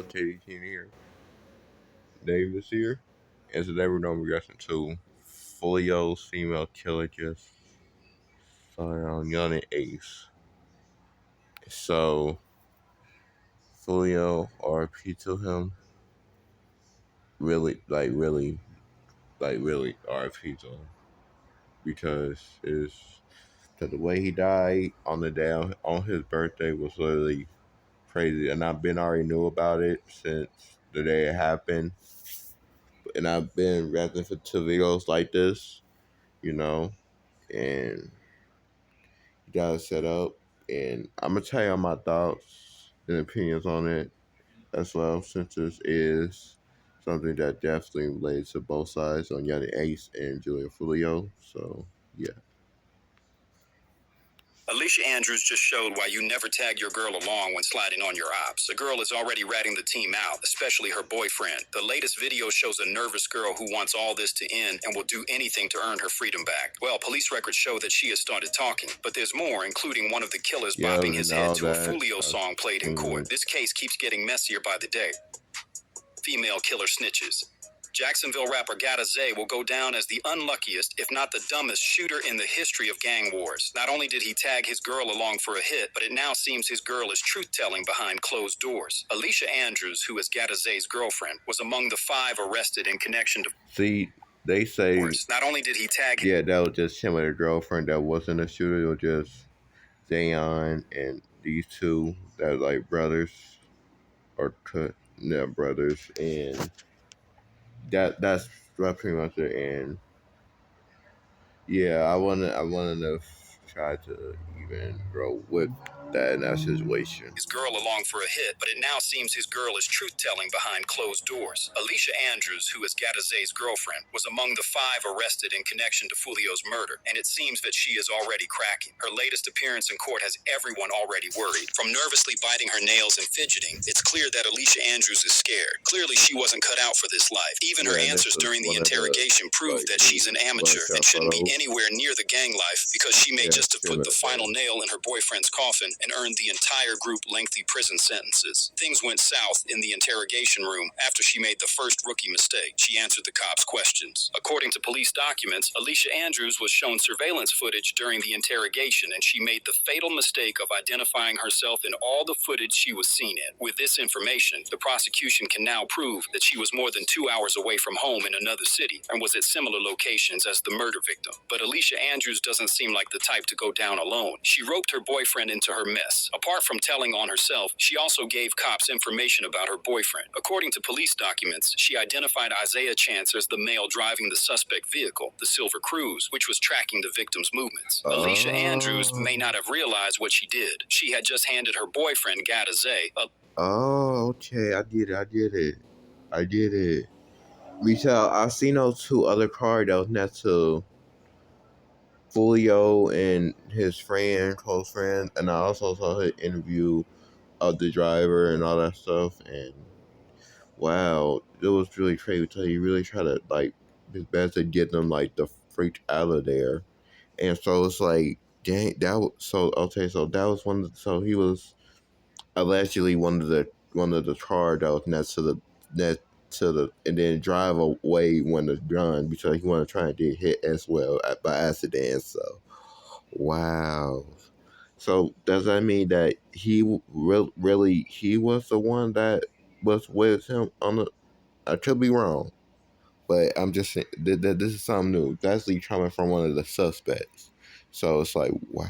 Katie King here. Davis here. And today we're going to be reacting to Folio's female killer just started on Young and Ace. So, Folio, RP to him. Really, RP to him. Because the way he died on the day on his birthday was literally crazy. And I've been already knew about it since the day it happened. And I've been reacting to videos like this, you know, and you got it set up. And I'm gonna tell you my thoughts and opinions on it as well, since this is something that definitely relates to both sides on Yanni Ace and Julia Folio. So yeah. Alicia Andrews just showed why you never tag your girl along when sliding on your ops. The girl is already ratting the team out, especially her boyfriend. The latest video shows a nervous girl who wants all this to end and will do anything to earn her freedom back. Well, police records show that she has started talking, but there's more, including one of the killers bopping his head to a Folio song played in court. This case keeps getting messier by the day. Female killer snitches. Jacksonville rapper Gata Zay will go down as the unluckiest, if not the dumbest, shooter in the history of gang wars. Not only did he tag his girl along for a hit, but it now seems his girl is truth-telling behind closed doors. Alicia Andrews, who is Gata Zay's girlfriend, was among the 5 arrested in connection to... See, they say... Not only did he tag... Yeah, that was just him and a girlfriend. That wasn't a shooter. It was just Zayon and these two that are like brothers. Or brothers. And... that's pretty much it. And yeah, I wanna try to even grow with that in that situation. His girl along for a hit, but it now seems his girl is truth-telling behind closed doors. Alicia Andrews, who is Gata Zay's girlfriend, was among the 5 arrested in connection to Folio's murder, and it seems that she is already cracking. Her latest appearance in court has everyone already worried. From nervously biting her nails and fidgeting, it's clear that Alicia Andrews is scared. Clearly, she wasn't cut out for this life. Even her answers during the interrogation prove that she's an amateur and shouldn't be anywhere near the gang life, because she may just have put the final nail in her boyfriend's coffin and earned the entire group lengthy prison sentences. Things went south in the interrogation room after she made the first rookie mistake. She answered the cops' questions. According to police documents, Alicia Andrews was shown surveillance footage during the interrogation, and she made the fatal mistake of identifying herself in all the footage she was seen in. With this information, the prosecution can now prove that she was more than 2 hours away from home in another city and was at similar locations as the murder victim. But Alicia Andrews doesn't seem like the type to go down alone. She roped her boyfriend into her mess. Apart from telling on herself, she also gave cops information about her boyfriend. According to police documents, she identified Isaiah Chance as the male driving the suspect vehicle, the Silver Cruise, which was tracking the victim's movements. Alicia Andrews may not have realized what she did. She had just handed her boyfriend, Gata Zay, a... Oh, okay, I get it. Michelle, I've seen those 2 other cars that was next to Folio and his close friend, and I also saw his interview of the driver and all that stuff, and wow, it was really crazy until he really tried to, like, his best to get them, like, the freak out of there. And so it's like, dang, that was, so that was so he was allegedly one of the cars that was next to the, and then drive away when the gun, because he wanted to try and get hit as well by accident. So wow. So does that mean that he really he was the one that was with him on the? I could be wrong, but I'm just saying that this is something new. That's coming from one of the suspects. So it's like, wow.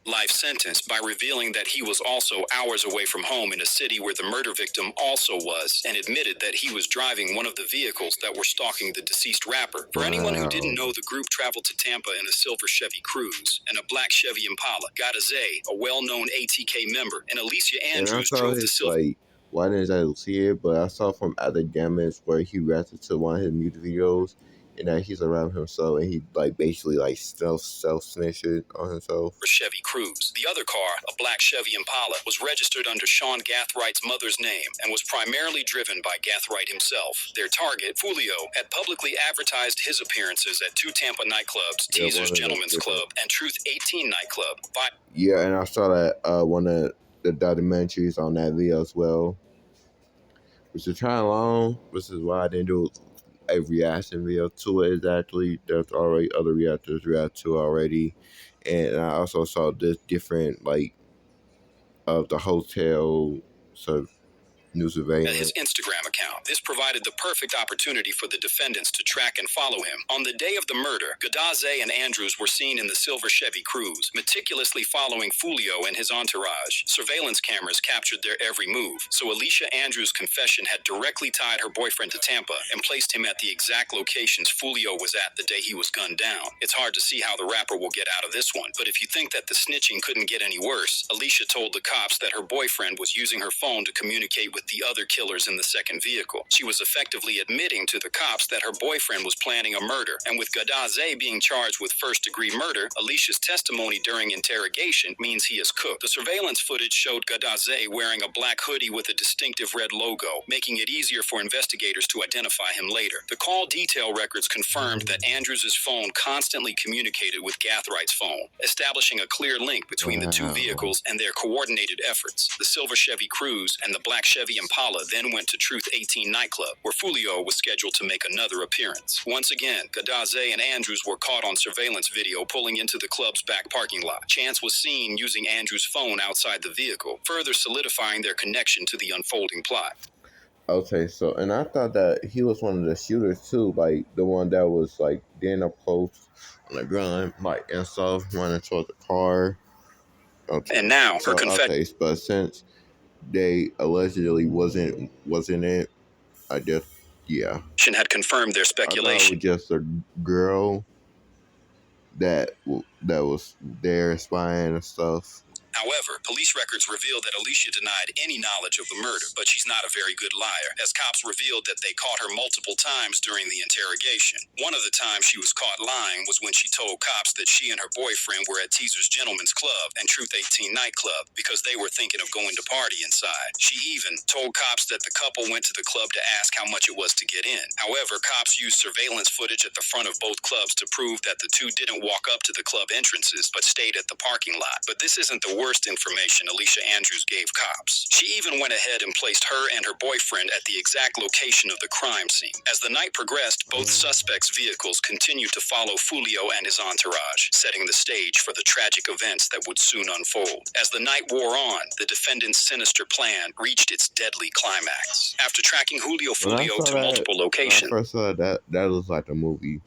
Life sentence by revealing that he was also hours away from home in a city where the murder victim also was, and admitted that he was driving one of the vehicles that were stalking the deceased rapper. For anyone who didn't know, the group traveled to Tampa in a silver Chevy Cruze and a black Chevy Impala. Gata Zay, a well-known ATK member, and Alicia Andrews drove the silver... Why didn't I see it? But I saw from other damage where he reacted to one of his music videos, and that he's around himself, and he basically self-snitched on himself. Chevy Cruze. The other car, a black Chevy Impala, was registered under Sean Gathwright's mother's name and was primarily driven by Gathwright himself. Their target, Folio, had publicly advertised his appearances at 2 Tampa nightclubs, Teaser's Gentlemen's Club and Truth 18 nightclub. Yeah, and I saw that one of the documentaries on that video as well, which is kind of long. This is why I didn't do a reaction video to it exactly. There's already other reactors react to already, and I also saw this different like of the hotel, so new at his surveillance. Instagram account. This provided the perfect opportunity for the defendants to track and follow him. On the day of the murder, Gadaze and Andrews were seen in the silver Chevy Cruze, meticulously following Folio and his entourage. Surveillance cameras captured their every move, so Alicia Andrews' confession had directly tied her boyfriend to Tampa and placed him at the exact locations Folio was at the day he was gunned down. It's hard to see how the rapper will get out of this one, but if you think that the snitching couldn't get any worse, Alicia told the cops that her boyfriend was using her phone to communicate with the other killers in the second vehicle. She was effectively admitting to the cops that her boyfriend was planning a murder, and with Gadaze being charged with first-degree murder, Alicia's testimony during interrogation means he is cooked. The surveillance footage showed Gadaze wearing a black hoodie with a distinctive red logo, making it easier for investigators to identify him later. The call detail records confirmed that Andrews' phone constantly communicated with Gathrigh's phone, establishing a clear link between the two Wow. vehicles and their coordinated efforts. The silver Chevy Cruze and the black Chevy Impala then went to Truth 18 nightclub, where Folio was scheduled to make another appearance. Once again, Gadaze and Andrews were caught on surveillance video pulling into the club's back parking lot. Chance was seen using Andrews' phone outside the vehicle, further solidifying their connection to the unfolding plot. Okay, so and I thought that he was one of the shooters too, like the one that was like getting up close on the gun, like and stuff, running toward the car. Okay, And now, her so confession okay, but since they allegedly wasn't it, I guess yeah. had confirmed their I thought it speculation. was just a girl that was there spying and stuff. However, police records revealed that Alicia denied any knowledge of the murder, but she's not a very good liar, as cops revealed that they caught her multiple times during the interrogation. One of the times she was caught lying was when she told cops that she and her boyfriend were at Teaser's Gentleman's Club and Truth 18 nightclub because they were thinking of going to party inside. She even told cops that the couple went to the club to ask how much it was to get in. However, cops used surveillance footage at the front of both clubs to prove that the two didn't walk up to the club entrances, but stayed at the parking lot. But this isn't the worst information Alicia Andrews gave cops. She even went ahead and placed her and her boyfriend at the exact location of the crime scene. As the night progressed, both suspects' vehicles continued to follow Folio and his entourage, setting the stage for the tragic events that would soon unfold. As the night wore on, the defendant's sinister plan reached its deadly climax. After tracking Julio When I Folio saw to that, multiple when I locations, first saw that was like a movie.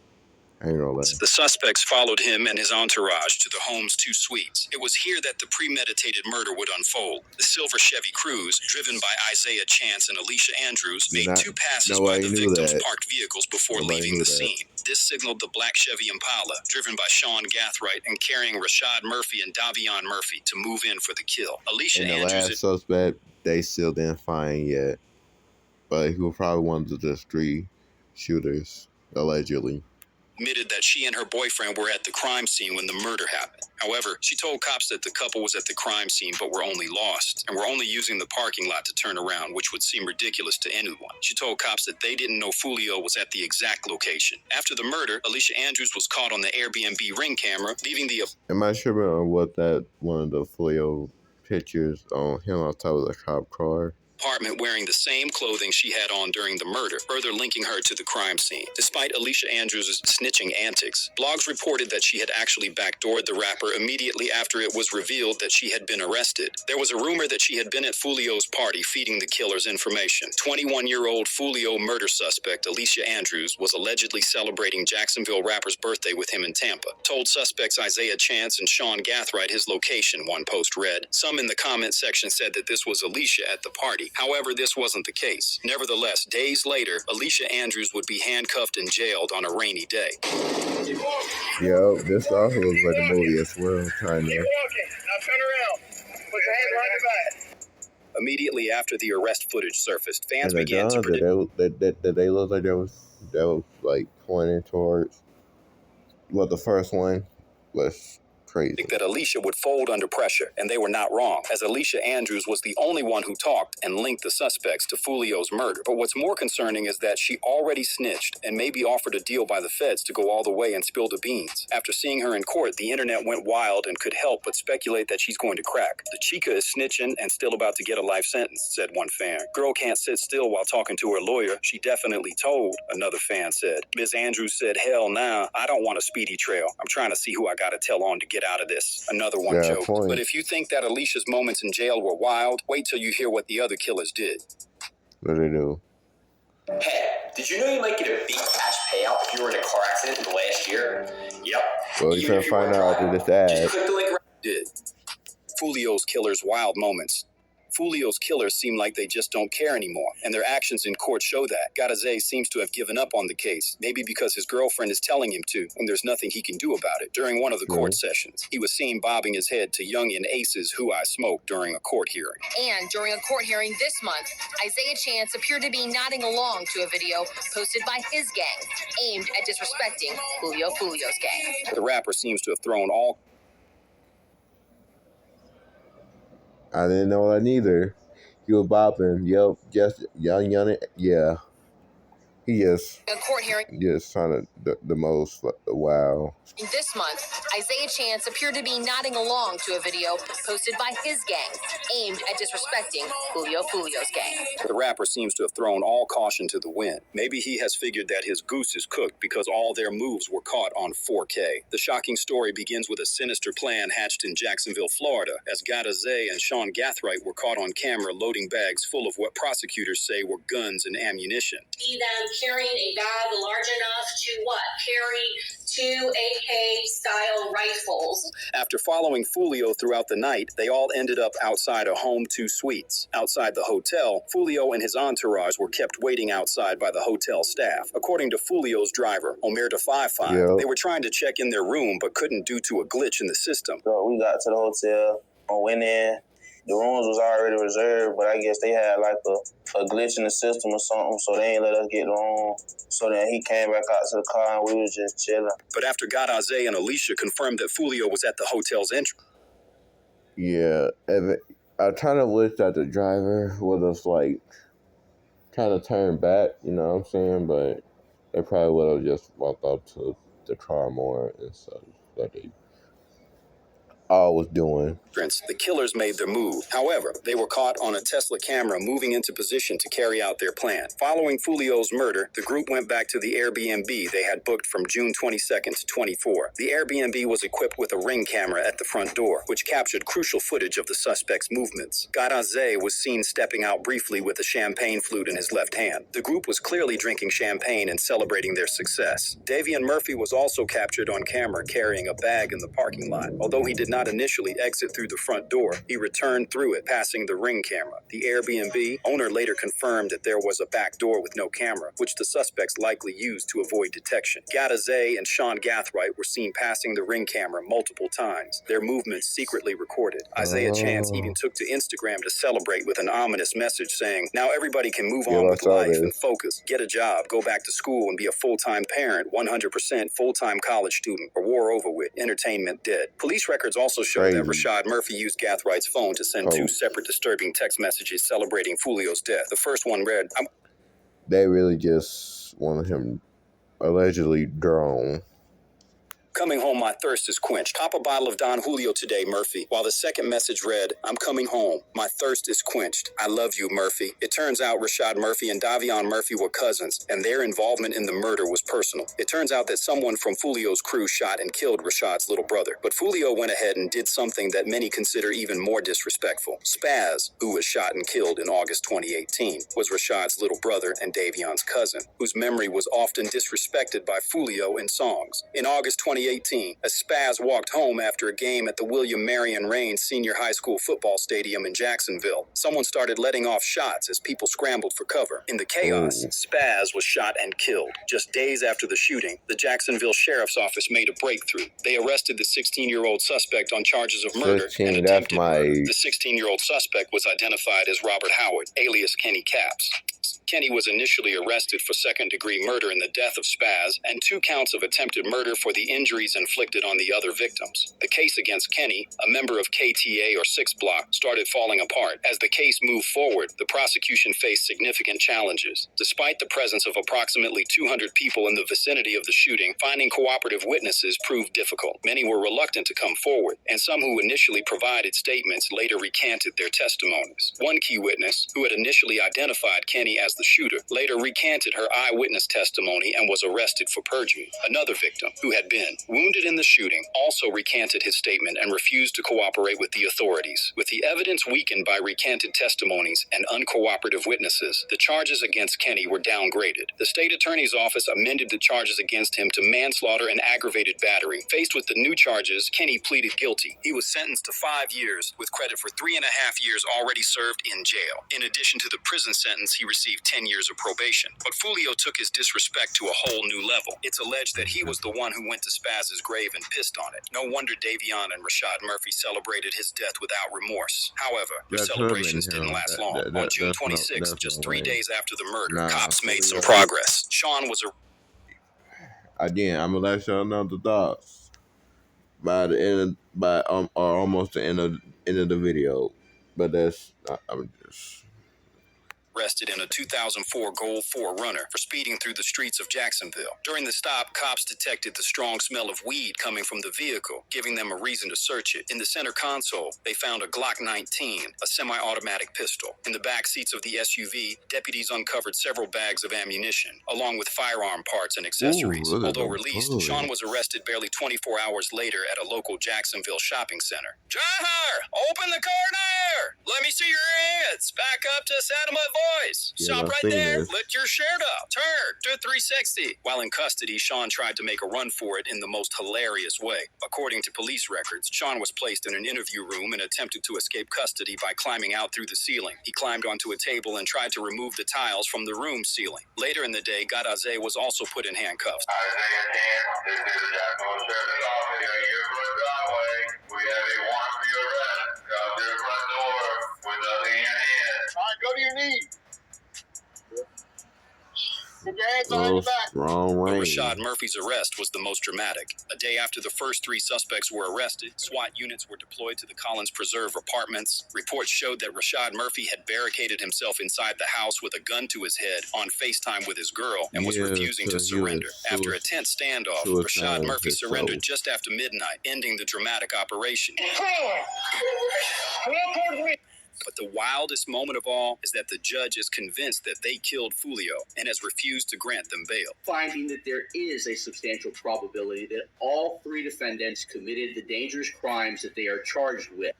I ain't gonna lie. the suspects followed him and his entourage to the home's two suites. It was here that the premeditated murder would unfold. The silver Chevy Cruze, driven by Isaiah Chance and Alicia Andrews, You're made not. two passes by Nobody the knew victims' that. parked vehicles before Nobody leaving knew the that. scene. This signaled the black Chevy Impala, driven by Sean Gathright and carrying Rashad Murphy and Davion Murphy, to move in for the kill. Alicia And the Andrews last suspect, they still didn't find yet, but he was probably one of the three shooters, allegedly. admitted that she and her boyfriend were at the crime scene when the murder happened. However, she told cops that the couple was at the crime scene but were only lost and were only using the parking lot to turn around, which would seem ridiculous to anyone. She told cops that they didn't know Folio was at the exact location. After the murder, Alicia Andrews was caught on the Airbnb Ring camera, leaving the Am I sure on what that one of the Folio pictures on him on top of the cop car? apartment wearing the same clothing she had on during the murder, further linking her to the crime scene. Despite Alicia Andrews' snitching antics, blogs reported that she had actually backdoored the rapper immediately after it was revealed that she had been arrested. There was a rumor that she had been at Folio's party feeding the killers information. 21-year-old Folio murder suspect Alicia Andrews was allegedly celebrating Jacksonville rapper's birthday with him in Tampa. Told suspects Isaiah Chance and Sean Gathright his location, one post read. Some in the comment section said that this was Alicia at the party. However, this wasn't the case. Nevertheless, days later, Alicia Andrews would be handcuffed and jailed on a rainy day. Yeah, this also looks like a movie as well, kind Keep of. walking. Now turn around. Put your hands behind your back. Immediately after the arrest footage surfaced, fans And the began to guns predict that they looked like that was like pointing towards. Well, the first one was Crazy. That Alicia would fold under pressure, and they were not wrong, as Alicia Andrews was the only one who talked and linked the suspects to Folio's murder. But what's more concerning is that she already snitched and maybe offered a deal by the feds to go all the way and spill the beans. After seeing her in court, the internet went wild and could help but speculate that she's going to crack. The chica is snitching and still about to get a life sentence, said one fan. Girl can't sit still while talking to her lawyer. She definitely told, another fan said. Ms. Andrews said, hell nah, I don't want a speedy trail. I'm trying to see who I gotta tell on to get out of this. Another one Yeah, joked. point. But if you think that Alicia's moments in jail were wild, wait till you hear what the other killers did. What do they do? Hey, did you know you might get a big cash payout if you were in a car accident in the last year? Yep. Well, you can find out after this ad. Just click the link. Did. Folio's killers' wild moments. Folio's killers seem like they just don't care anymore, and their actions in court show that. Garazé seems to have given up on the case, maybe because his girlfriend is telling him to, and there's nothing he can do about it. During one of the court sessions, he was seen bobbing his head to Youngin Ace's Who I Smoke during a court hearing. And during a court hearing this month, Isaiah Chance appeared to be nodding along to a video posted by his gang, aimed at disrespecting Folio's gang. The rapper seems to have thrown all... I didn't know that neither. He was bopping. Yep, just young, yeah. He just a court hearing sounded the most wow. This month, Isaiah Chance appeared to be nodding along to a video posted by his gang, aimed at disrespecting Folio's gang. The rapper seems to have thrown all caution to the wind. Maybe he has figured that his goose is cooked because all their moves were caught on 4K. The shocking story begins with a sinister plan hatched in Jacksonville, Florida, as Garazé and Sean Gathright were caught on camera loading bags full of what prosecutors say were guns and ammunition. See them carrying a bag large enough to carry 2 AK-style rifles. After following Folio throughout the night, they all ended up outside a home 2 suites. Outside the hotel, Folio and his entourage were kept waiting outside by the hotel staff. According to Folio's driver, Omerta 55, they were trying to check in their room but couldn't due to a glitch in the system. So we got to the hotel, I went in. The rooms was already reserved, but I guess they had like a glitch in the system or something, so they ain't let us get the room. So then he came back out to the car and we was just chilling. But after Garazé and Alicia confirmed that Folio was at the hotel's entrance. Yeah, I kind of wish that the driver would have like kind of turned back, you know what I'm saying? But they probably would have just walked up to the car more and stuff that they all was doing. The killers made their move. However, they were caught on a Tesla camera moving into position to carry out their plan. Following Folio's murder, the group went back to the Airbnb they had booked from June 22nd to 24. The Airbnb was equipped with a ring camera at the front door, which captured crucial footage of the suspect's movements. Garazé was seen stepping out briefly with a champagne flute in his left hand. The group was clearly drinking champagne and celebrating their success. Davian Murphy was also captured on camera carrying a bag in the parking lot. Although he did not initially exit through the front door, he returned through it, passing the ring camera. The Airbnb owner later confirmed that there was a back door with no camera, which the suspects likely used to avoid detection. Garazé and Sean Gathright were seen passing the ring camera multiple times, their movements secretly recorded. Isaiah Chance even took to Instagram to celebrate with an ominous message saying, "Now everybody can move on with life and focus, get a job, go back to school and be a full-time parent, 100% full-time college student, or war over with, entertainment dead." Police records also show that Rashad Murphy used Gathright's phone to send 2 separate disturbing text messages celebrating Folio's death. The first one read, They really just wanted him allegedly drowned. "Coming home, my thirst is quenched. Pop a bottle of Don Julio today, Murphy." While the second message read, "I'm coming home. My thirst is quenched. I love you, Murphy." It turns out Rashad Murphy and Davion Murphy were cousins, and their involvement in the murder was personal. It turns out that someone from Folio's crew shot and killed Rashad's little brother. But Folio went ahead and did something that many consider even more disrespectful. Spaz, who was shot and killed in August 2018, was Rashad's little brother and Davion's cousin, whose memory was often disrespected by Folio in songs. In August 2018, as Spaz walked home after a game at the William Marion Raines Senior High School football stadium in Jacksonville, someone started letting off shots as people scrambled for cover. In the chaos, Spaz was shot and killed. Just days after the shooting, the Jacksonville Sheriff's Office made a breakthrough. They arrested the 16-year-old suspect on charges of murder and attempted murder. The 16-year-old suspect was identified as Robert Howard, alias Kenny Capps. Kenny was initially arrested for second-degree murder in the death of Spaz and 2 counts of attempted murder for the injuries inflicted on the other victims. The case against Kenny, a member of KTA or 6 Block, started falling apart. As the case moved forward, the prosecution faced significant challenges. Despite the presence of approximately 200 people in the vicinity of the shooting, finding cooperative witnesses proved difficult. Many were reluctant to come forward, and some who initially provided statements later recanted their testimonies. One key witness, who had initially identified Kenny as the shooter, later recanted her eyewitness testimony and was arrested for perjury. Another victim, who had been wounded in the shooting, also recanted his statement and refused to cooperate with the authorities. With the evidence weakened by recanted testimonies and uncooperative witnesses, the charges against Kenny were downgraded. The state attorney's office amended the charges against him to manslaughter and aggravated battery. Faced with the new charges, Kenny pleaded guilty. He was sentenced to 5 years, with credit for 3.5 years already served in jail. In addition to the prison sentence, he received 10 years of probation. But Folio took his disrespect to a whole new level. It's alleged that he was the one who went to Spaz's grave and pissed on it. No wonder Davion and Rashad Murphy celebrated his death without remorse. However, their celebrations didn't last long. On June 26th, just 3 days after the murder, cops made some progress. Sean was Again, I'm gonna let y'all know the thoughts by the end of, or almost the end of the video. But I'm just arrested in a 2004 Gold 4Runner for speeding through the streets of Jacksonville. During the stop, cops detected the strong smell of weed coming from the vehicle, giving them a reason to search it. In the center console, they found a Glock 19, a semi-automatic pistol. In the back seats of the SUV, deputies uncovered several bags of ammunition, along with firearm parts and accessories. Although released, Sean was arrested barely 24 hours later at a local Jacksonville shopping center. Driver, open the car tire! Let me see your hands! Back up to sound of my voice. Stop right there. Lift your shirt up. Turn. Do 360. While in custody, Sean tried to make a run for it in the most hilarious way. According to police records, Sean was placed in an interview room and attempted to escape custody by climbing out through the ceiling. He climbed onto a table and tried to remove the tiles from the room ceiling. Later in the day, Gadaze was also put in handcuffs. Isaiah 10, this is the Jacksonville Sheriff's Office. Here, your front driveway. We have a warrant for your arrest. Come to your front door with nothing in your hand. All right, go to your knees. Put your hands behind your back. But Rashad Murphy's arrest was the most dramatic. A day after the first 3 suspects were arrested, SWAT units were deployed to the Collins Preserve apartments. Reports showed that Rashad Murphy had barricaded himself inside the house with a gun to his head on FaceTime with his girl and was refusing to surrender. After a tense standoff, Rashad Murphy surrendered just after midnight, ending the dramatic operation. But the wildest moment of all is that the judge is convinced that they killed Folio and has refused to grant them bail. Finding that there is a substantial probability that all 3 defendants committed the dangerous crimes that they are charged with.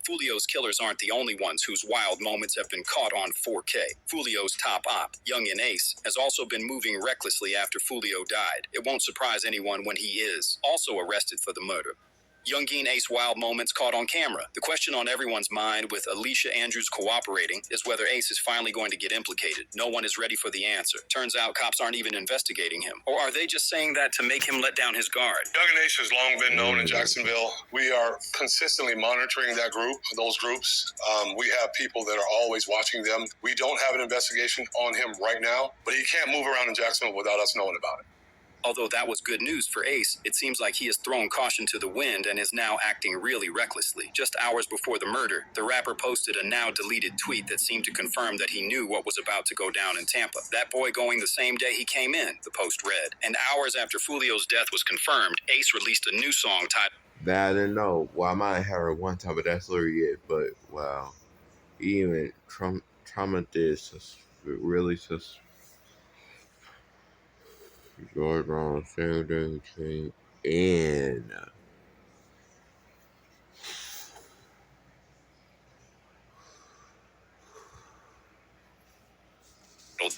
Folio's killers aren't the only ones whose wild moments have been caught on 4K. Folio's top op, Youngin Ace, has also been moving recklessly after Folio died. It won't surprise anyone when he is also arrested for the murder. Youngin Ace wild moments caught on camera. The question on everyone's mind, with Alicia Andrews cooperating, is whether Ace is finally going to get implicated. No one is ready for the answer. Turns out cops aren't even investigating him. Or are they just saying that to make him let down his guard? Youngin Ace has long been known in Jacksonville. We are consistently monitoring those groups. We have people that are always watching them. We don't have an investigation on him right now, but he can't move around in Jacksonville without us knowing about it. Although that was good news for Ace, it seems like he has thrown caution to the wind and is now acting really recklessly. Just hours before the murder, the rapper posted a now-deleted tweet that seemed to confirm that he knew what was about to go down in Tampa. That boy going the same day he came in, the post read. And hours after Folio's death was confirmed, Ace released a new song titled... That I didn't know. Well, I might have heard one time, but that's literally it. But, wow. Even traumatized, really just... George Brown, Saturday, and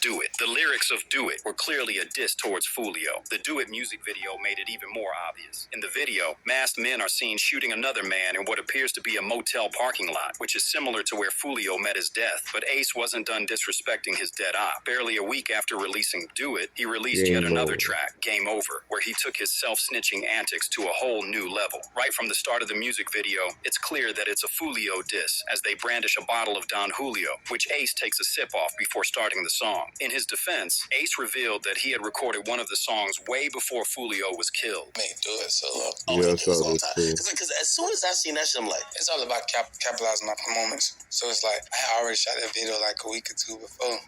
Do It. The lyrics of Do It were clearly a diss towards Folio. The Do It music video made it even more obvious. In the video, masked men are seen shooting another man in what appears to be a motel parking lot, which is similar to where Folio met his death. But Ace wasn't done disrespecting his dead op. Barely a week after releasing Do It, he released yet another track, Game Over, where he took his self-snitching antics to a whole new level. Right from the start of the music video, it's clear that it's a Folio diss, as they brandish a bottle of Don Julio, which Ace takes a sip off before starting the song. song. In his defense, Ace revealed that he had recorded one of the songs way before Folio was killed. May do it solo. Yeah, I It was saw all this time. too. Because as soon as I seen that shit, I'm like, it's all about capitalizing on the moments. So it's like, I had already shot that video like a week or two before.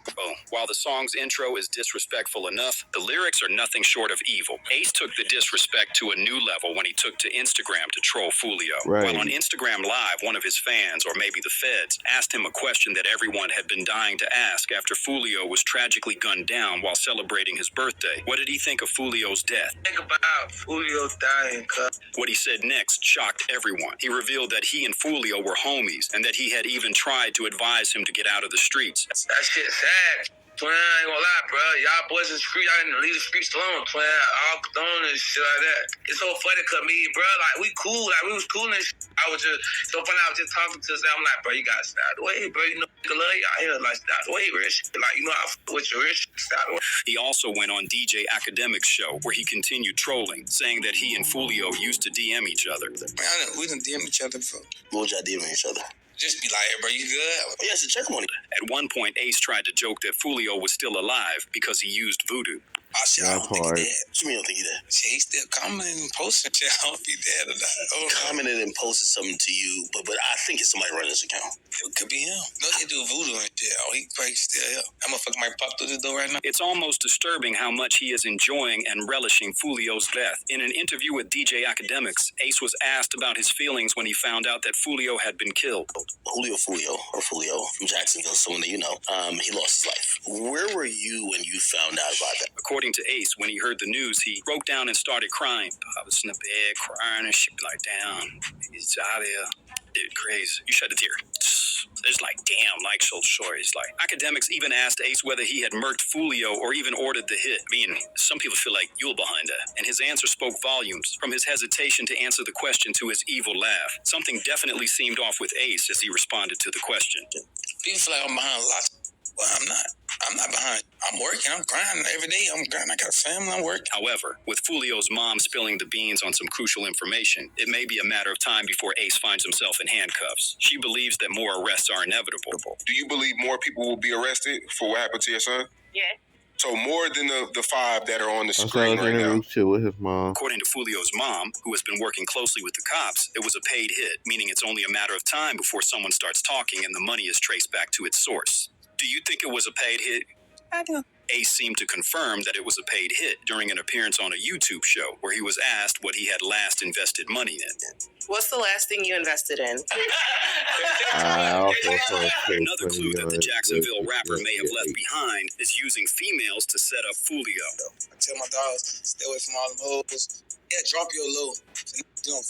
While the song's intro is disrespectful enough, the lyrics are nothing short of evil. Ace took the disrespect to a new level when he took to Instagram to troll Folio. Right. While on Instagram Live, one of his fans, or maybe the feds, asked him a question that everyone had been dying to ask after Folio was tragically gunned down while celebrating his birthday. What did he think of Folio's death? Think about Folio dying, cuz. What he said next shocked everyone. He revealed that he and Folio were homies and that he had even tried to advise him to get out of the streets. That shit sad. Twin, I ain't gonna lie, bro. Y'all boys in the street, y'all didn't leave the streets alone, twin. All condone and shit like that. It's so funny, cause me, bro, like, we cool. Like, we was cool and shit. I was just, so funny, I was just talking to them. I'm like, bro, you gotta stay out the way, bro. You know, nigga love y'all here. Like, stay out the way, rich. Like, you know, I fuck with your rich. Stay out the way. He also went on DJ Academic's show, where he continued trolling, saying that he and Folio used to DM each other. Man, we done DM each other before. What would y'all DM each other? Just be like, hey, bro, you good? Oh, yeah, so check him on it. At one point, Ace tried to joke that Folio was still alive because he used voodoo. Oh, shit, I That don't think part. he dead. What you mean you don't think he dead? Shit, he still commenting and posting. Shit, I don't know if he dead or not. He commented and posted something to you, but I think it's somebody running his account. It could be him. No, they do voodoo and shit. Oh, he probably still here. That motherfucker might pop through this door right now. It's almost disturbing how much he is enjoying and relishing Folio's death. In an interview with DJ Academics, Ace was asked about his feelings when he found out that Folio had been killed. Folio from Jacksonville, someone that you know, he lost his life. Where were you when you found out about that? According to Ace, when he heard the news, he broke down and started crying. I was in the bed crying and shit, like, damn, it's out here. Dude, crazy. You shed a tear. It's like, damn, like, so short. It's like, Academics even asked Ace whether he had murked Folio or even ordered the hit. I mean, some people feel like you were behind that. And his answer spoke volumes, from his hesitation to answer the question to his evil laugh. Something definitely seemed off with Ace as he responded to the question. People feel like I'm behind a lot. Well, I'm not. I'm not behind. I'm working. I'm grinding every day. I'm grinding. I got a family. I'm working. However, with Folio's mom spilling the beans on some crucial information, it may be a matter of time before Ace finds himself in handcuffs. She believes that more arrests are inevitable. Do you believe more people will be arrested for what happened to your son? Yeah. So more than the 5 that are on the I saw screen his right now. interview too with his mom. According to Folio's mom, who has been working closely with the cops, it was a paid hit, meaning it's only a matter of time before someone starts talking and the money is traced back to its source. Do you think it was a paid hit? I do. Ace seemed to confirm that it was a paid hit during an appearance on a YouTube show where he was asked what he had last invested money in. What's the last thing you invested in? I also saw Another clue that the Jacksonville rapper may have left behind is using females to set up Folio. I tell my dogs, stay away from all them hoes. Yeah, drop your low. And don't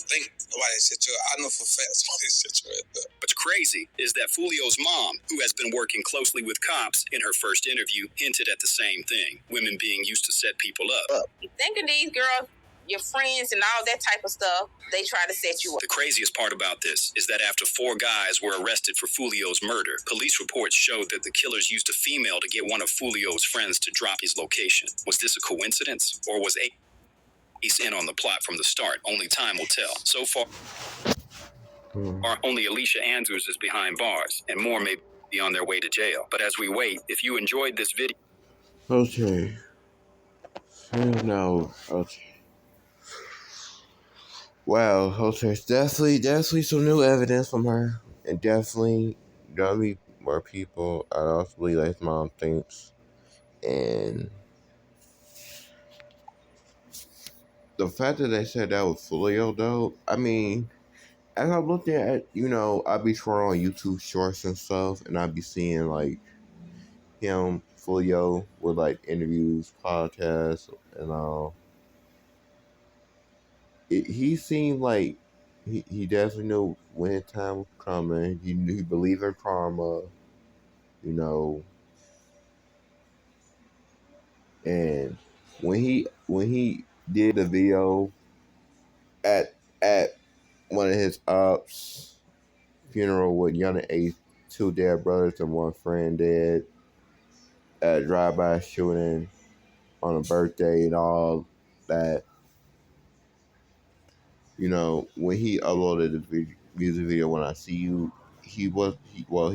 think nobody set you up. I know for a fact somebody set you up. What's crazy is that Folio's mom, who has been working closely with cops, in her first interview hinted at the same thing, women being used to set people up. Thinking these girls, your friends and all that type of stuff, they try to set you up. The craziest part about this is that after 4 guys were arrested for Folio's murder, police reports showed that the killers used a female to get one of Folio's friends to drop his location. Was this a coincidence, or was Ace in on the plot from the start? Only time will tell. So far, only Alicia Andrews is behind bars, and more may be on their way to jail. But as we wait, if you enjoyed this video... Okay. No. Okay. Wow. Okay. Definitely some new evidence from her, and definitely gonna be more people. I also believe like his mom thinks, and the fact that they said that was Folio, though, I mean, as I'm looking at, I'd be scrolling on YouTube shorts and stuff, and I'd be seeing, like, him, Folio, with, like, interviews, podcasts, and all. He seemed like he definitely knew when his time was coming. He believed in karma, and when he did the video at one of his ops funeral with Young and Ace, 2 dead brothers and 1 friend dead, at a drive-by shooting on a birthday and all that. When he uploaded the music video "When I See You," he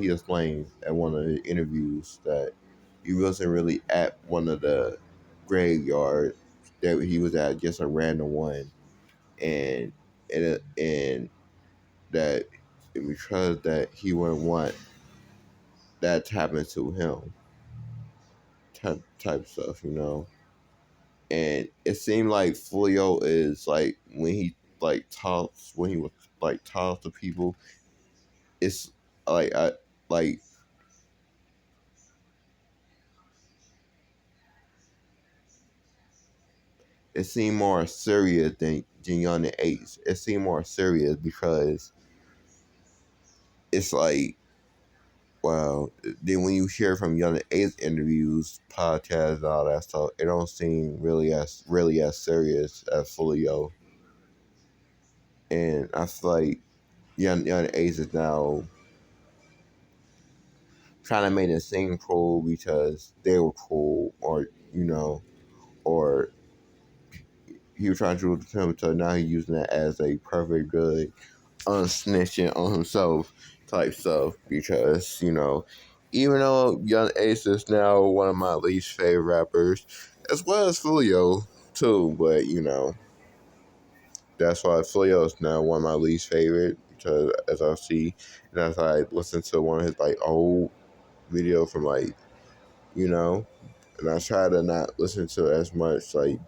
explained at one of the interviews that he wasn't really at one of the graveyards that he was at, just a random one, and and that because that he wouldn't want that to happen to him, type stuff, you know. And it seemed like Folio is like when he like talks, when he was like talks to people, it's like like it seemed more serious than Young and Ace. It seemed more serious because it's like, wow. Then when you hear from Young and Ace interviews, podcasts, and all that stuff, it don't seem really as serious as Folio. And I feel like Young and Ace is now trying to make it seem cool because they were cool, or or he was trying to do him, so now he's using that as a perfect good unsnitching on himself type stuff. Because even though Young Ace is now one of my least favorite rappers, as well as Folio too, but that's why Folio is now one of my least favorite, because as I see and as I listen to one of his like old video from like and I try to not listen to as much like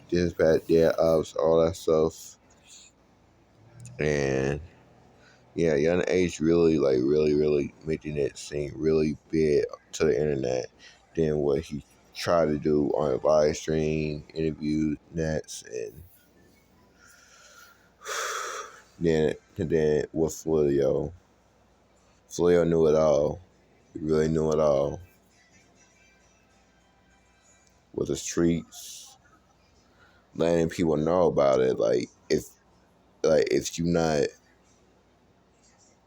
this bad dad ups, all that stuff. And yeah, Young Age really really making it seem really big to the internet than what he tried to do on live stream interviews nets, and then with Folio knew it all. He really knew it all with the streets, letting people know about it. If you're not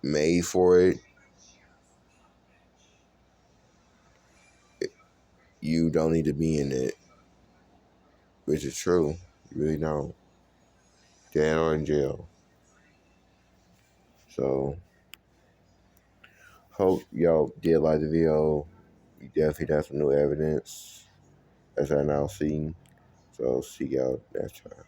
made for it, you don't need to be in it, which is true. You really don't. Dead or in jail. So, hope y'all did like the video. We definitely got some new evidence, as I now see. So, see y'all next time.